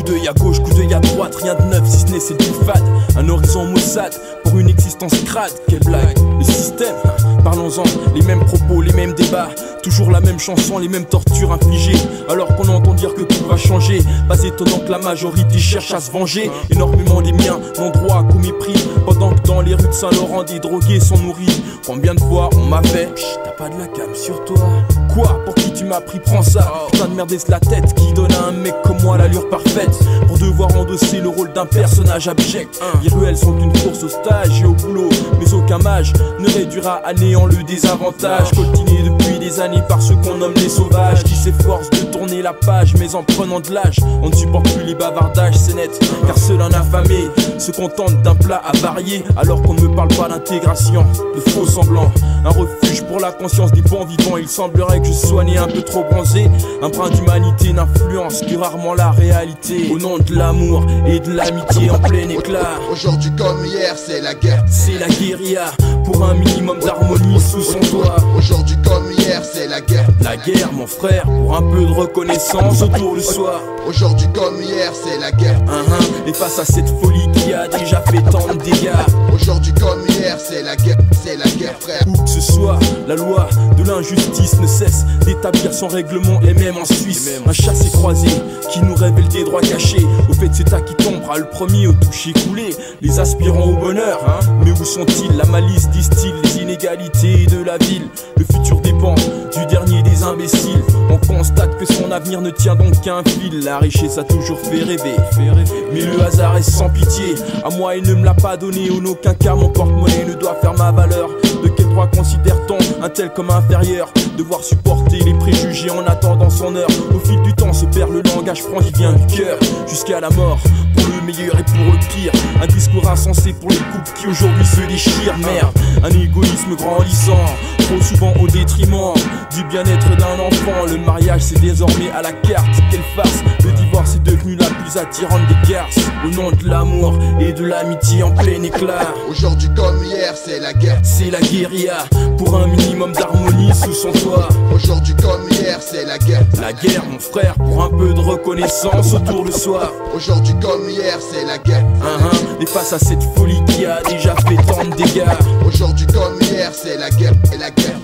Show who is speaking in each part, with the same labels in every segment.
Speaker 1: Coup d'œil à gauche, coup d'œil à droite, rien de neuf si ce n'est c'est du fade. Un horizon maussade pour une existence crade. Quelle blague, le système, parlons-en, les mêmes propos, les mêmes débats. Toujours la même chanson, les mêmes tortures infligées. Alors qu'on entend dire que tout va changer. Pas étonnant que la majorité cherche à se venger. Énormément les miens n'ont droit qu'au mépris. Pendant que dans les rues de Saint-Laurent des drogués sont nourris. Combien de fois on m'a fait t'as pas de la cam sur toi. Quoi, pour qui tu m'as pris, prends ça. Putain de merde, c'est la tête qui donne à un mec comme moi l'allure parfaite. Pour devoir endosser le rôle d'un personnage abject. Les ruelles sont une course au stage et au boulot. Mais aucun mage ne réduira à néant le désavantage. Coltiné depuis des années par ceux qu'on nomme les sauvages. Qui s'efforcent de tourner la page, mais en prenant de l'âge. On ne supporte plus les bavardages, c'est net. Car seul un affamé se contente d'un plat à varier. Alors qu'on ne me parle pas d'intégration, de faux semblants. Un refuge pour la conscience des bons vivants. Il semblerait que je sois né un peu trop bronzé. Un brin d'humanité n'influence que rarement la réalité. Au nom de l'amour et de l'amitié en plein éclat.
Speaker 2: Aujourd'hui comme hier, c'est la guerre.
Speaker 1: C'est la guérilla pour un minimum d'harmonie sous son toit.
Speaker 2: Aujourd'hui comme hier, c'est la guerre.
Speaker 1: La guerre, mon frère, pour un peu de reconnaissance autour de soi.
Speaker 2: Aujourd'hui comme hier, c'est la guerre.
Speaker 1: Et face à cette folie qui a déjà fait tant de dégâts.
Speaker 2: Aujourd'hui comme hier, c'est la guerre, frère.
Speaker 1: Où que ce soit, la loi de l'injustice ne cesse d'établir son règlement, et même en Suisse. Un chassé-croisé qui nous révèle des droits cachés. Au fait c'est à qui tombera le premier au toucher coulé. Les aspirants au bonheur, mais où sont-ils? La malice distille les inégalités de la ville. Le futur dépend du dernier des imbéciles. On constate que son avenir ne tient donc qu'à un fil. La richesse a toujours fait rêver. Mais le hasard est sans pitié. À moi il ne me l'a pas donné. En aucun cas mon porte-monnaie ne doit faire ma valeur. De quel droit considère-t-on un tel comme inférieur? Devoir supporter les préjugés en attendant son heure. Au fil du temps se perd le langage franc qui vient du cœur. Jusqu'à la mort, pour le meilleur et pour le pire. Un discours insensé pour les couples qui aujourd'hui se déchirent. Merde, un égoïsme grandissant, trop souvent au détriment du bien-être d'un enfant. Le mariage c'est désormais à la carte. Quelle farce, le divorce est devenu la plus attirante des garces. Au nom de l'amour et de l'amitié en plein éclat.
Speaker 2: Aujourd'hui comme hier, c'est la guerre.
Speaker 1: C'est la guérilla pour un minimum d'harmonie sous son toit.
Speaker 2: Aujourd'hui comme hier, c'est la guerre.
Speaker 1: La guerre, mon frère, pour un peu de reconnaissance autour de soi.
Speaker 2: Aujourd'hui comme hier, c'est la guerre.
Speaker 1: Et face à cette folie qui a déjà fait tant de dégâts.
Speaker 2: Aujourd'hui comme hier, c'est la guerre,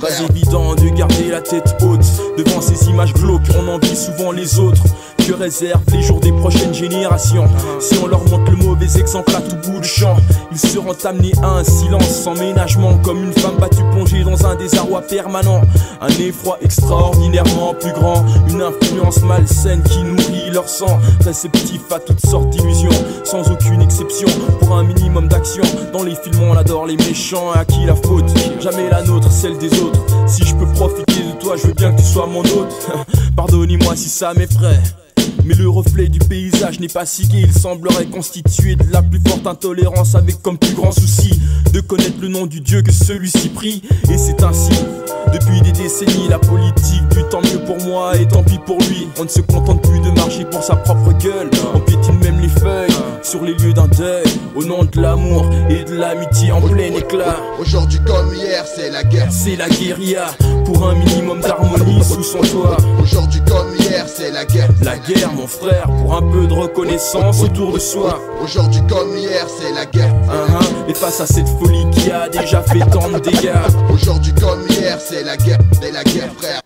Speaker 1: Pas évident de garder la tête haute devant ces images glauques. On envie souvent les autres. Que réservent les jours des prochaines générations? Si on leur montre le mauvais exemple à tout bout de champ, ils seront amenés à un silence sans ménagement. Comme une femme battue plongée dans un désarroi permanent. Un effroi extraordinairement plus grand. Une influence malsaine qui nourrit leur sang. Réceptif à toutes sortes d'illusions, sans aucune exception. Pour un minimum d'action, dans les films on adore les méchants. À qui la faute? Jamais la nôtre, celle des autres. Si je peux profiter de toi, je veux bien que tu sois mon hôte. Pardonnez-moi si ça m'effraie, mais le reflet du paysage n'est pas si gai. Il semblerait constitué de la plus forte intolérance, avec comme plus grand souci de connaître le nom du Dieu que celui-ci prie. Et c'est ainsi depuis des décennies. La politique du tant mieux pour moi et tant pis pour lui. On ne se contente plus de marcher pour sa propre gueule. On piétine même les feuilles sur les lieux d'un deuil. Au nom de l'amour et de l'amitié en plein éclat.
Speaker 2: Aujourd'hui comme hier, c'est la guerre.
Speaker 1: C'est la guérilla pour un minimum d'harmonie sous son toit.
Speaker 2: Aujourd'hui comme hier, c'est la guerre.
Speaker 1: La guerre, mon frère, pour un peu de reconnaissance autour de soi.
Speaker 2: Aujourd'hui comme hier, c'est la guerre.
Speaker 1: Et face à cette folie qui a déjà fait tant de dégâts.
Speaker 2: Aujourd'hui comme hier, c'est la guerre, frère.